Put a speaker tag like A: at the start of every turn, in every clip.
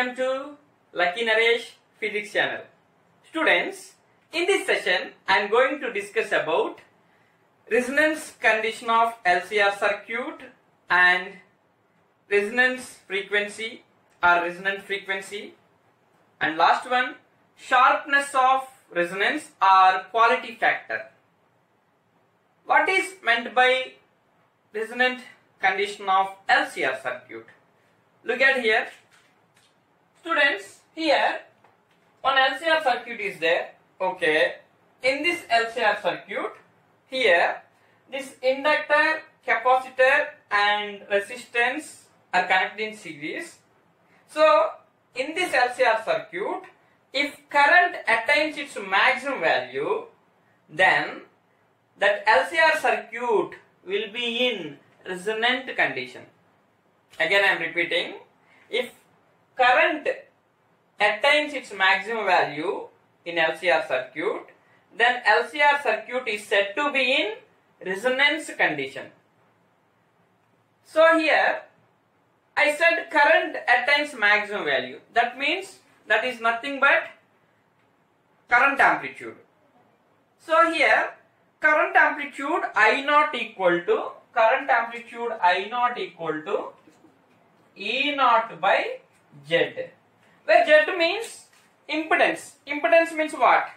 A: Welcome to Lucky Naresh Physics channel. Students, in this session I am going to discuss about resonance condition of LCR circuit and resonance frequency or resonant frequency, and last one, sharpness of resonance or quality factor. What is meant by resonant condition of LCR circuit? Look at here. Students, here one LCR circuit is there. Okay. In this LCR circuit, here this inductor, capacitor and resistance are connected in series. So, in this LCR circuit, if current attains its maximum value, then that LCR circuit will be in resonant condition. Again I am repeating, if current attains its maximum value in LCR circuit, then LCR circuit is said to be in resonance condition. So here I said current attains maximum value. That means that is nothing but current amplitude. So here current amplitude I naught equal to E naught by Z, where Z means impedance. Impedance means what?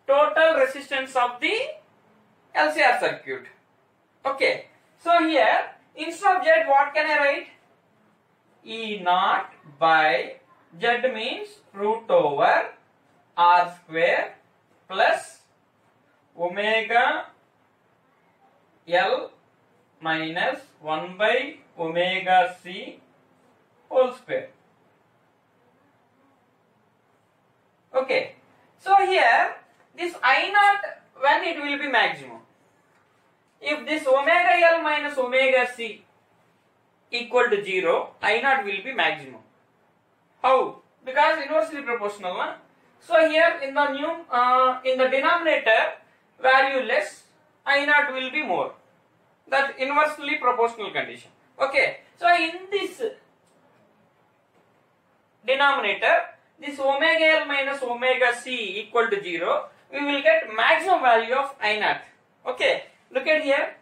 A: Total resistance of the LCR circuit. Okay. So here instead of Z, what can I write? E naught by Z means root over R square plus omega L minus 1 by omega C whole square. Okay. So here this I naught, when it will be maximum? If this omega L minus omega C equal to 0, I naught will be maximum. How? Because inversely proportional, na? So here in the denominator value less, I naught will be more. That inversely proportional condition. Okay. So in this denominator, this omega L minus omega C equal to 0, we will get maximum value of I naught. Okay. Look at here.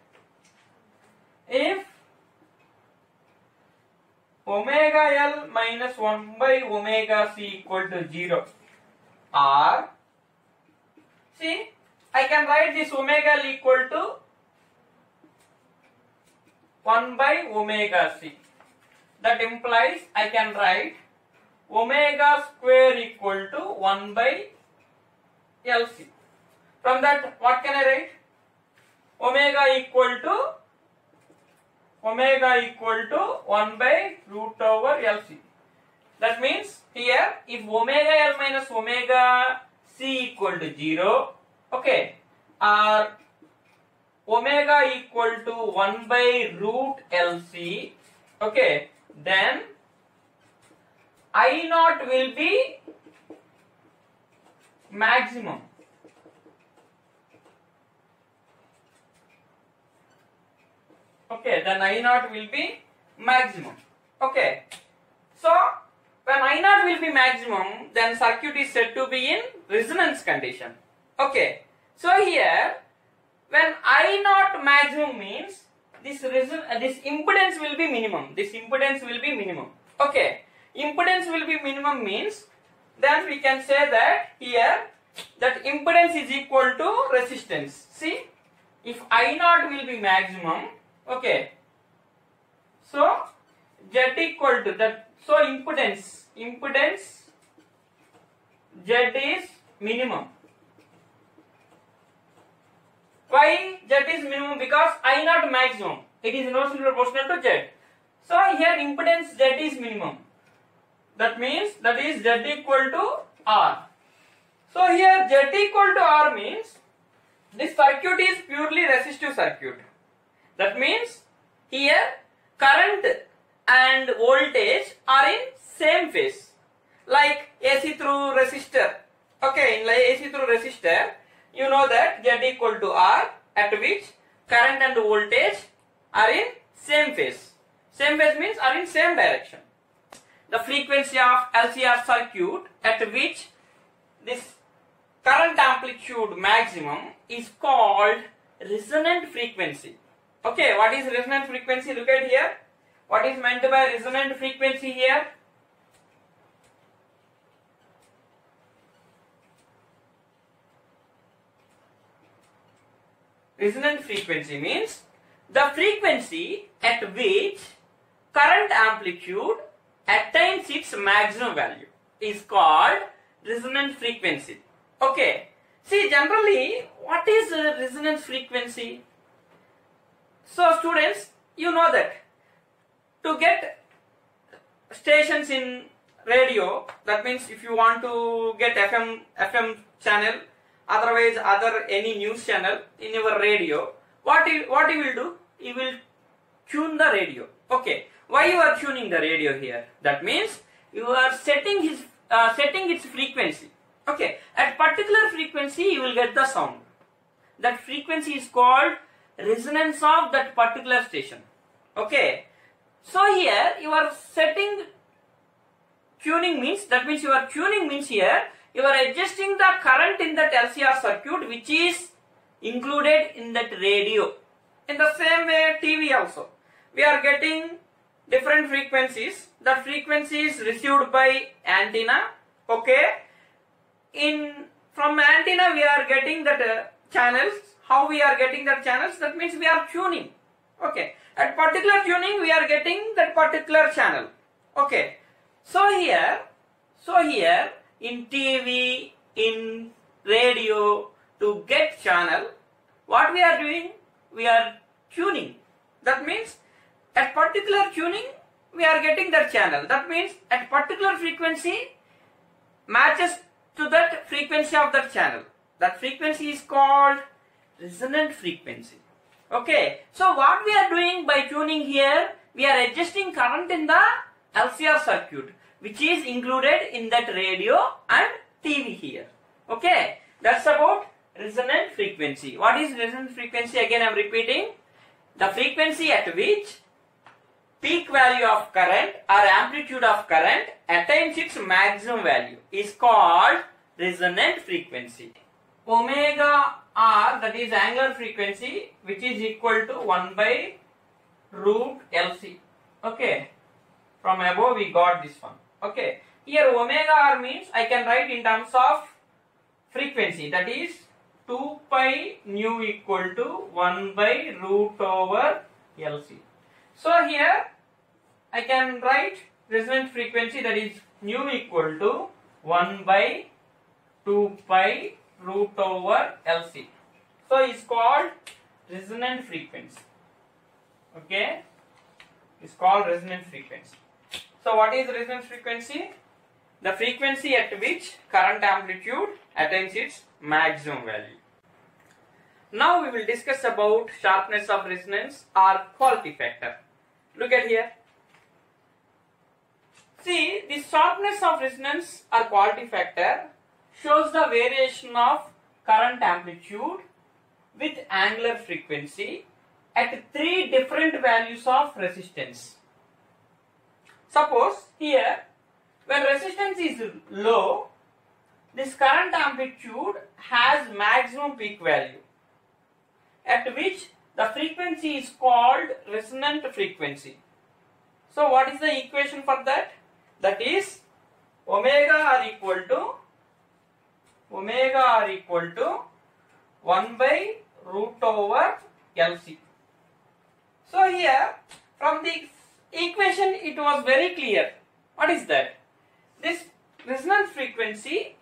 A: If omega L minus 1 by omega C equal to 0 or, see, I can write this omega L equal to 1 by omega C. That implies I can write omega square equal to 1 by LC. From that, what can I write? Omega equal to 1 by root over LC. That means here, if omega L minus omega C equal to 0, okay, or omega equal to 1 by root LC, okay, then I naught will be maximum. Okay, then I naught will be maximum. Okay, so when I naught will be maximum, then circuit is said to be in resonance condition. Okay, so here when I naught maximum means this impedance will be minimum. Okay, impedance will be minimum means then we can say that here that impedance is equal to resistance. See, if I naught will be maximum, okay, so Z equal to that, so impedance Z is minimum. Why Z is minimum? Because I naught maximum, it is inversely proportional to Z. So here impedance Z is minimum. That means that is Z equal to R. So here Z equal to R means this circuit is purely resistive circuit. That means here current and voltage are in same phase, like AC through resistor. Okay, in like AC through resistor, you know that Z equal to R, at which current and voltage are in same phase. Same phase means are in same direction. the frequency of LCR circuit at which this current amplitude maximum is called resonant frequency. Okay, what is resonant frequency? Look at here. What is meant by resonant frequency here? Resonant frequency means the frequency at which current amplitude attains its maximum value is called resonant frequency. Okay, see, generally what is resonance frequency? So students, you know that to get stations in radio, that means if you want to get FM channel, otherwise other any news channel in your radio, what you will do? You will tune the radio. Okay, why you are tuning the radio here? That means you are setting its frequency. Okay, at particular frequency you will get the sound. That frequency is called resonance of that particular station. Okay, so here you are setting tuning means, that means you are tuning means here you are adjusting the current in that LCR circuit which is included in that radio. In the same way TV also, we are getting different frequencies. That frequency is received by antenna. Okay, from antenna we are getting that channels. How we are getting that channels? That means we are tuning. Okay, at particular tuning we are getting that particular channel. Okay, so here in TV, in radio, to get channel, what we are doing? We are tuning. That means at particular tuning we are getting that channel. That means at particular frequency matches to that frequency of that channel. That frequency is called resonant frequency. Okay, so what we are doing by tuning here, we are adjusting current in the LCR circuit which is included in that radio and TV here. Okay, that's about resonant frequency. What is resonant frequency? Again I am repeating. The frequency at which peak value of current or amplitude of current attains its maximum value is called resonant frequency. Omega R, that is angular frequency, which is equal to 1 by root LC. Okay, from above we got this one. Okay, here omega R means I can write in terms of frequency, that is 2 pi nu equal to 1 by root over LC. So here I can write resonant frequency, that is nu equal to 1 by 2 pi root over LC. So it's called resonant frequency. Okay, it's called resonant frequency. So what is resonance frequency? The frequency at which current amplitude attains its maximum value. Now we will discuss about sharpness of resonance or quality factor. Look at here. See, the sharpness of resonance or quality factor shows the variation of current amplitude with angular frequency at 3 different values of resistance. Suppose here, when resistance is low, this current amplitude has maximum peak value at which the frequency is called resonant frequency. So what is the equation for that? That is omega r equal to 1 by root over LC. So here from the equation it was very clear. What is that? This resonance frequency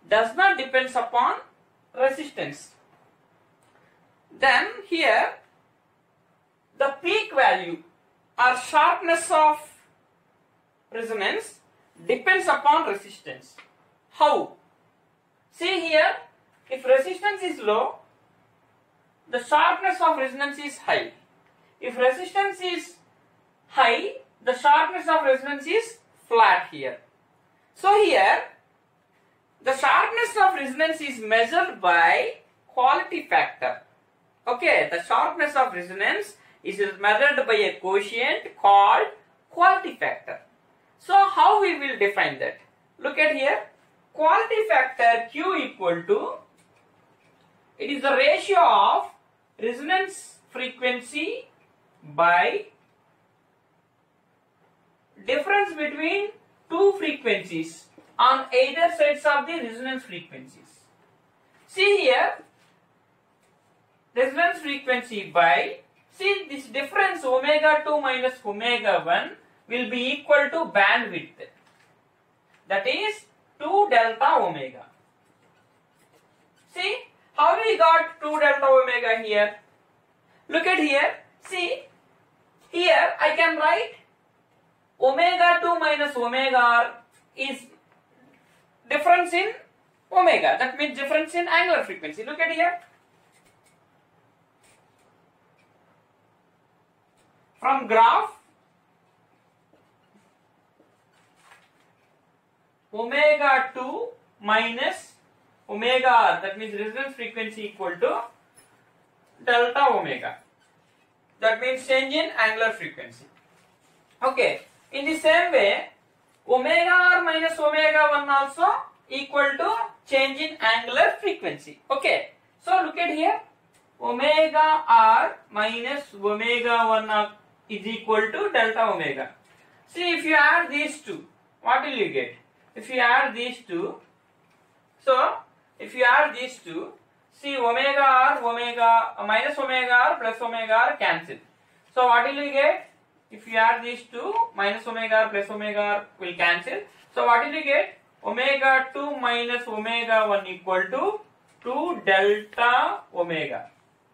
A: does not depend upon resistance. Then here the peak value or sharpness of resonance depends upon resistance. How? See here, if resistance is low, the sharpness of resonance is high. If resistance is high, the sharpness of resonance is flat here. So here, the sharpness of resonance is measured by quality factor. Okay, the sharpness of resonance is measured by a quotient called quality factor. So how we will define that? Look at here. Quality factor Q equal to, it is the ratio of resonance frequency by difference between two frequencies on either sides of the resonance frequencies. See here, resonance frequency by, see this difference omega 2 minus omega 1 will be equal to bandwidth, that is 2 delta omega. See how we got 2 delta omega here? Look at here, see here I can write omega 2 minus omega r is difference in omega, that means difference in angular frequency. Look at here. From graph, omega 2 minus omega r, that means resonance frequency equal to delta omega, that means change in angular frequency. Okay, in the same way, omega r minus omega 1 also equal to change in angular frequency. Okay, so look at here, omega r minus omega 1 is equal to delta omega. See, if you add these two, what will you get? If you add these two, so if you add these two, see omega r, omega minus omega r plus omega r cancel. So what will you get? If you add these two, minus omega r plus omega r will cancel. So what will you get? Omega 2 minus omega 1 equal to 2 delta omega.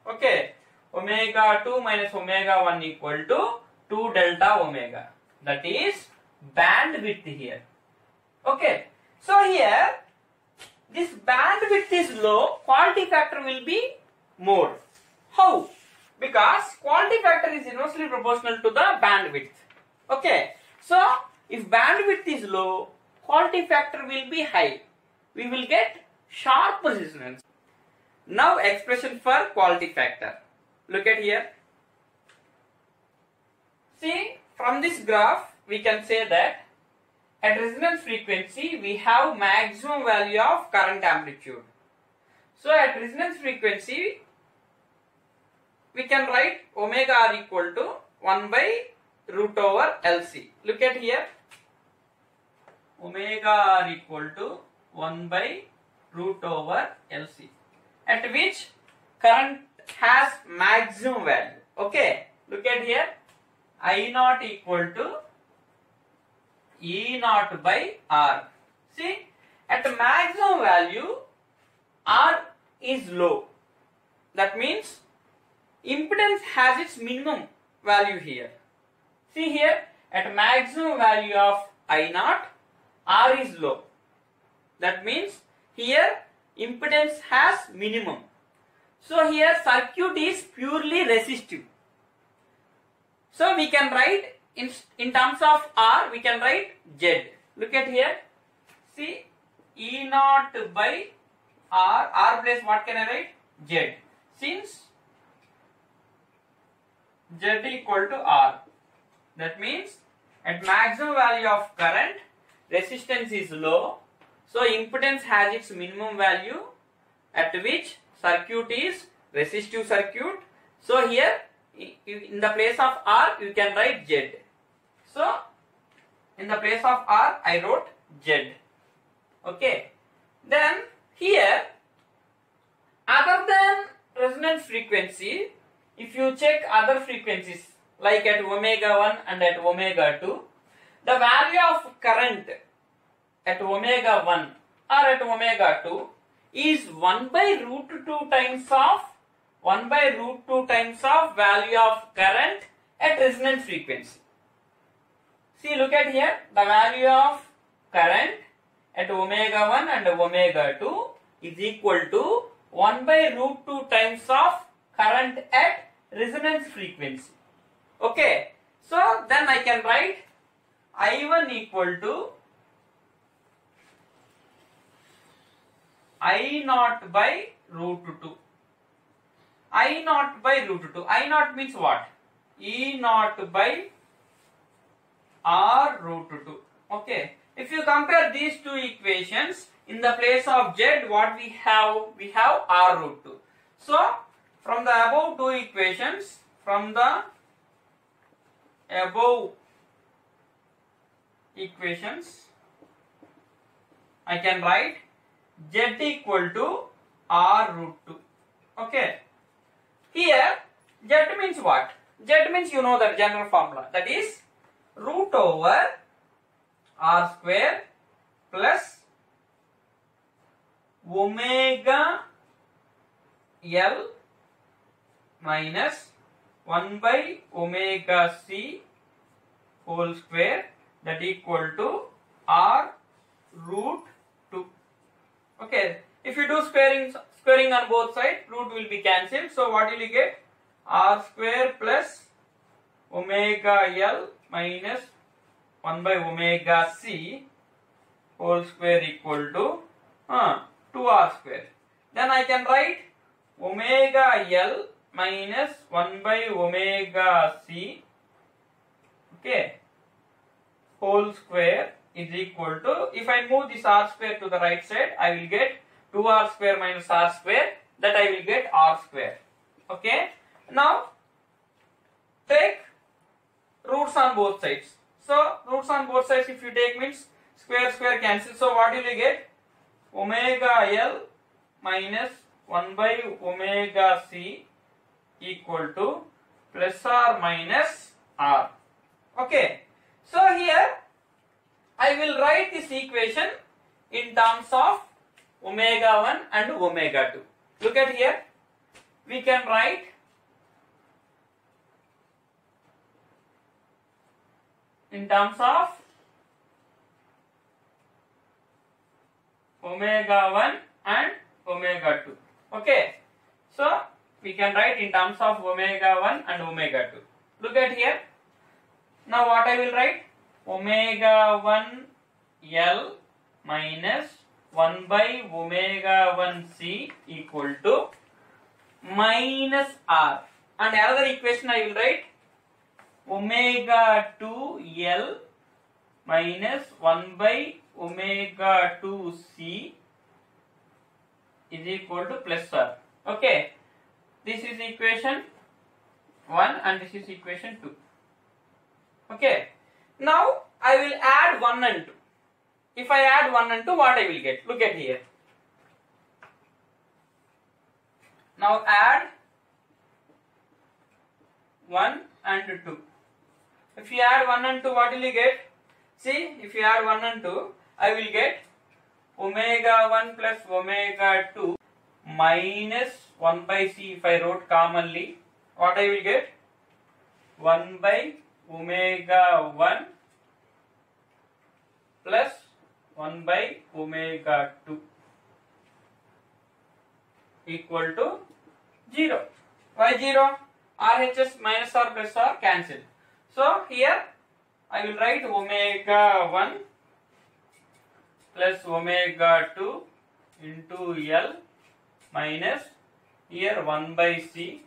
A: Okay, omega 2 minus omega 1 equal to 2 delta omega. That is bandwidth here. Okay, so here this bandwidth is low, quality factor will be more. How? Because quality factor is inversely proportional to the bandwidth. Okay, so if bandwidth is low, quality factor will be high. We will get sharp resonance. Now expression for quality factor. Look at here. See, from this graph we can say that at resonance frequency we have maximum value of current amplitude. So at resonance frequency we can write omega r equal to 1 by root over LC. Look at here, omega r equal to 1 by root over LC, at which current has maximum value. Okay, look at here, I naught equal to E naught by R. See, at the maximum value R is low, that means impedance has its minimum value here. See here, at maximum value of I naught, R is low, that means here impedance has minimum. So here circuit is purely resistive. So we can write in terms of R, we can write Z. Look at here, see E naught by R, R place what can I write? Z. Since Z equal to R, that means at maximum value of current, resistance is low, so impedance has its minimum value, at which circuit is resistive circuit. So here in the place of R you can write Z. So in the place of R I wrote Z. Okay, then here other than resonance frequency, if you check other frequencies like at omega 1 and at omega 2, the value of current at omega 1 or at omega 2 is 1 by root 2 times of value of current at resonance frequency. See, look at here, the value of current at omega 1 and omega 2 is equal to 1 by root 2 times of current at resonance frequency. Okay, so then I can write I1 equal to I naught by root 2. I naught by root 2. I naught means what? E naught by R root 2. Okay. If you compare these two equations, in the place of z, what we have? We have r root 2. So, from the above two equations, I can write z equal to r root 2. Okay. Here, z means what? Z means, you know that general formula, that is root over r square plus omega L minus 1 by omega c whole square, that equal to r root 2. Okay, if you do squaring on both sides, root will be cancelled. So what will you get? R square plus omega L minus 1 by omega c whole square equal to 2r square. Then I can write omega L minus 1 by omega c, okay, whole square is equal to, if I move this r square to the right side, I will get 2r square minus r square, that I will get r square. Okay. Now take roots on both sides. So roots on both sides, if you take, means square cancel. So what will you get? Omega L minus 1 by omega c equal to plus or minus r. Okay. So here I will write this equation in terms of omega 1 and omega 2. Look at here. We can write in terms of omega 1 and omega 2. Okay. So we can write in terms of omega 1 and omega 2. Look at here. Now what I will write? Omega 1 L minus 1 by omega 1 c equal to minus r. And another equation I will write omega 2 L minus 1 by omega 2 c is equal to plus r. Okay. This is equation 1 and this is equation 2. Okay. Now I will add 1 and 2. If I add 1 and 2, what I will get? Look at here. Now add 1 and 2. If you add 1 and 2, what will you get? See, if you add 1 and 2, I will get omega 1 plus omega 2 minus 1 by c. If I wrote commonly, what I will get? 1 by omega 1 plus 1 by omega 2 equal to 0. Why 0? RHS minus r plus r cancel. So here I will write omega 1 plus omega 2 into L minus here 1 by c.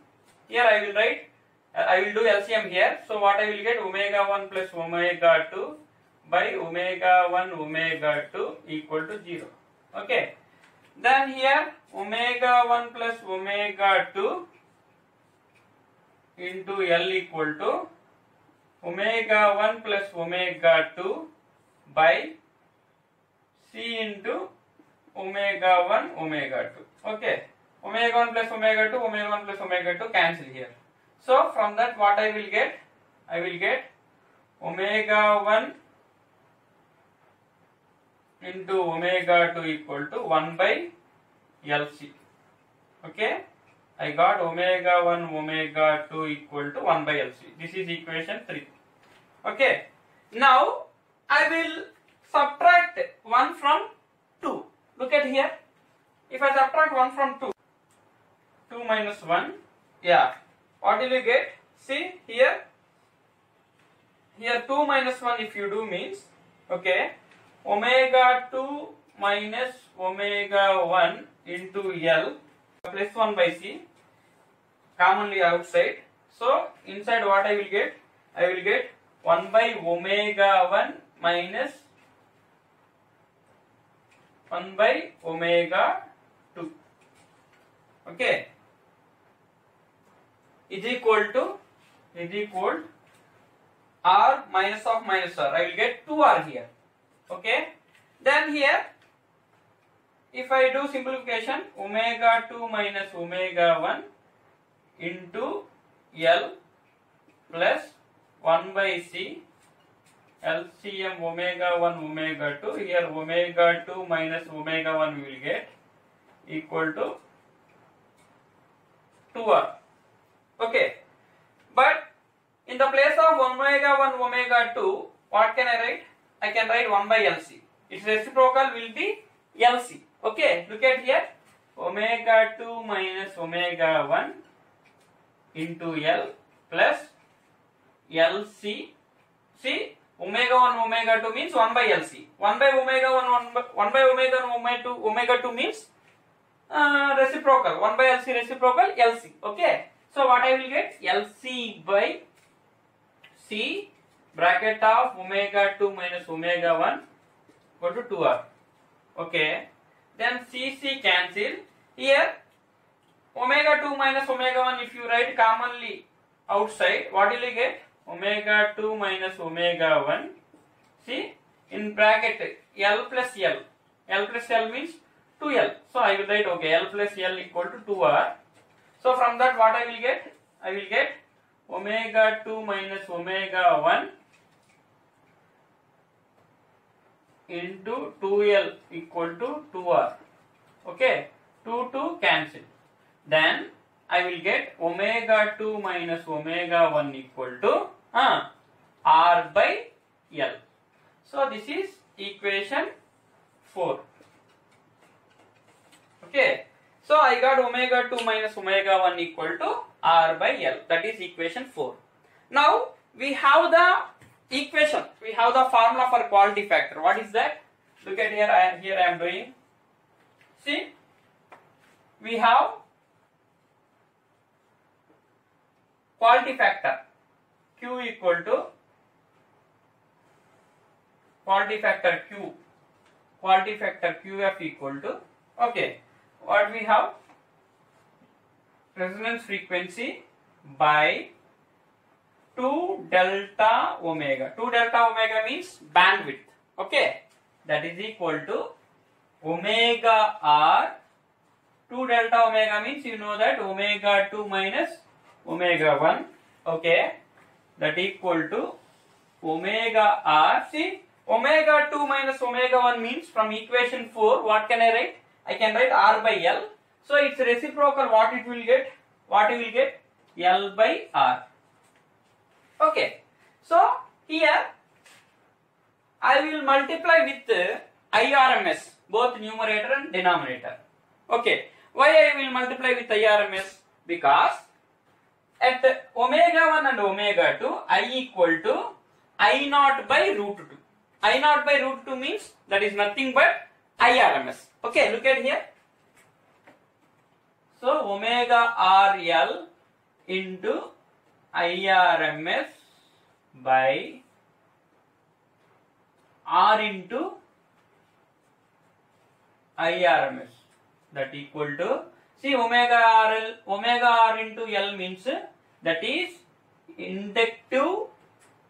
A: Here I will write, I will do LCM here. So what I will get? Omega 1 plus omega 2 by omega 1 omega 2 equal to 0. Okay. Then here omega 1 plus omega 2 into L equal to omega 1 plus omega 2 by c into omega 1 omega 2. Okay. Omega 1 plus omega 2, omega 1 plus omega 2 cancel here. So from that what I will get? I will get omega 1 into omega 2 equal to 1 by LC. Okay. I got omega 1 omega 2 equal to 1 by LC. This is equation 3. Okay. Now I will subtract 1 from 2. Look at here. If I subtract 1 from 2, 2 minus 1, yeah. What will you get? See here. Here 2 minus 1 if you do means, okay, omega 2 minus omega 1 into L plus 1 by c, commonly outside. So inside what I will get? I will get 1 by omega 1 minus 1 by omega 2. Okay, is equal r minus of minus r. I will get 2r here. Okay, then here if I do simplification, omega 2 minus omega 1 into L plus 1 by C LCM omega 1 omega 2. Here omega 2 minus omega 1 we will get equal to 2r. Okay, but in the place of omega 1 omega 2, what can I write? I can write 1 by LC. Its reciprocal will be LC. Okay, look at here, omega 2 minus omega 1 into L plus LC. See, omega 1 omega 2 means 1 by LC. 1 by omega 1 by omega 2 means reciprocal. 1 by LC reciprocal LC. Okay, so what I will get? LC by C bracket of omega 2 minus omega 1 go to 2r. Okay, then CC cancel. Here omega 2 minus omega 1 if you write commonly outside, what will you get? Omega 2 minus omega 1. See, in bracket L plus L. L plus L means 2L. So I will write, okay, L plus L equal to 2R. So from that what I will get? I will get omega 2 minus omega 1 into 2L equal to 2R. Okay, 2 cancel. Then I will get omega 2 minus omega 1 equal to R by L. So this is equation 4. Okay, so I got omega 2 minus omega 1 equal to R by L. That is equation 4. Now we have the equation, we have the formula for quality factor. What is that? Look at here, I am doing. See, we have quality factor Q equal to quality factor QF equal to, okay, what we have? Resonance frequency by 2 delta omega. 2 delta omega means bandwidth. Okay, that is equal to omega r. 2 delta omega means you know that omega 2 minus omega 1. Okay, that equal to omega r. See, omega 2 minus omega 1 means from equation 4 what can I write? I can write R by L. So its reciprocal what it will get? What you will get? L by R. Okay, so here I will multiply with IRMS, both numerator and denominator. Okay, why I will multiply with IRMS? Because at omega 1 and omega 2, I equal to I naught by root 2. I naught by root 2 means that is nothing but IRMS. Okay, look at here. So omega RL into IRMS by R into IRMS, that equal to, see, omega R into L means that is inductive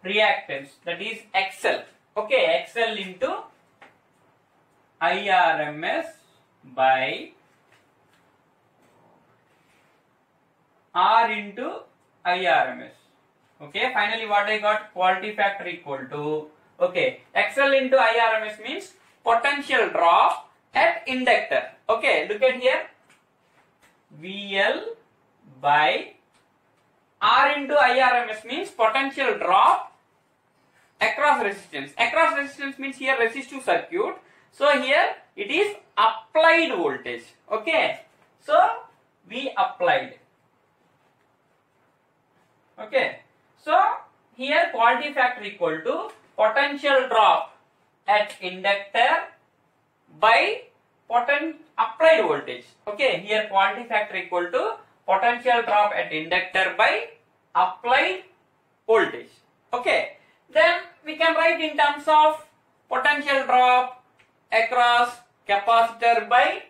A: reactance, that is XL. Okay, XL into IRMS by R into IRMS. Okay, finally what I got? Quality factor equal to, okay, XL into IRMS means potential drop at inductor. Okay, look at here, VL by R into IRMS means potential drop across resistance. Across resistance means here resistive circuit. So here it is applied voltage. Okay, so we applied. Okay, so here quality factor equal to potential drop at inductor by applied voltage. Okay, here quality factor equal to potential drop at inductor by applied voltage. Okay, then we can write in terms of potential drop across capacitor by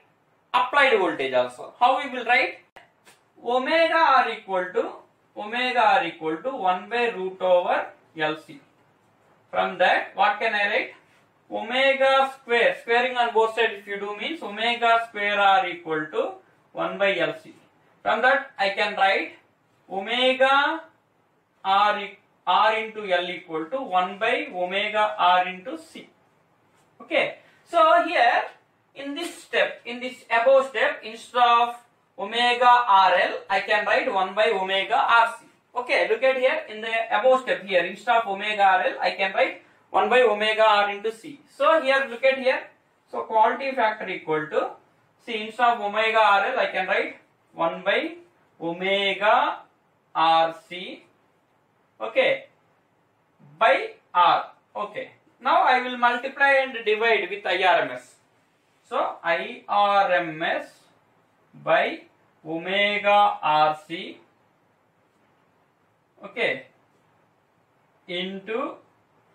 A: applied voltage also. How we will write? Omega R equal to 1 by root over LC. From that, what can I write? Omega square, squaring on both sides if you do means omega square R equal to 1 by LC. From that, I can write omega R into L equal to 1 by omega R into C. Okay. So here, in this above step, instead of omega RL, I can write 1 by omega RC. Okay, look at here, in the above step here, instead of omega RL, I can write 1 by omega R into C. So here, look at here, so quality factor equal to, see, instead of omega RL, I can write 1 by omega RC, okay, by R, okay. Now I will multiply and divide with IRMS. So IRMS by omega RC, okay, into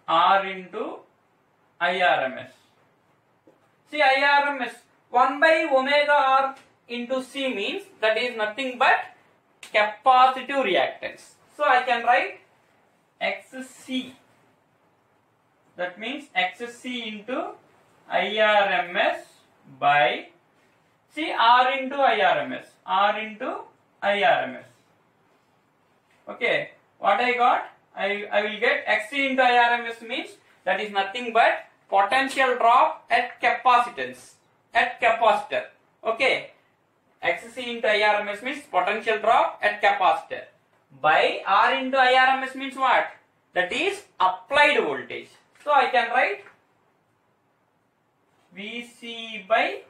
A: R into IRMS. See, IRMS 1 by omega R into C means that is nothing but capacitive reactance. So I can write XC. That means XC into IRMS by, see, R into IRMS. Okay, what I got? I will get XC into IRMS means that is nothing but potential drop at capacitance, at capacitor. Okay, XC into IRMS means potential drop at capacitor. By R into IRMS means what? That is applied voltage. So I can write VC by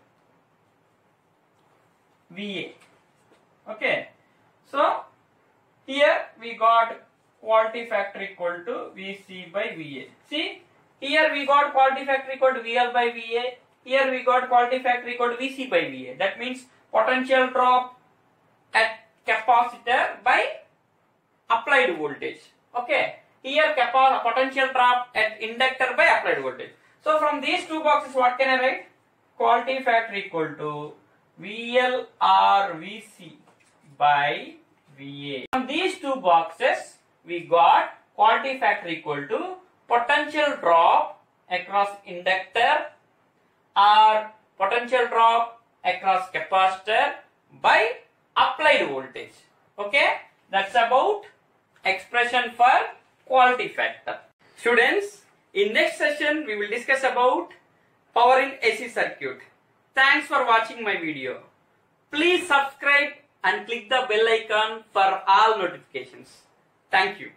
A: VA. Okay. So here we got quality factor equal to VC by VA. See, here we got quality factor equal to VL by VA. Here we got quality factor equal to VC by VA. That means potential drop at capacitor by applied voltage. Okay. Here potential drop at inductor by applied voltage. So from these two boxes, what can I write? Quality factor equal to VL or VC by VA. From these two boxes, we got quality factor equal to potential drop across inductor or potential drop across capacitor by applied voltage. Okay, that's about expression for quality factor. Students, in next session we will discuss about power in AC circuit. Thanks for watching my video. Please subscribe and click the bell icon for all notifications. Thank you.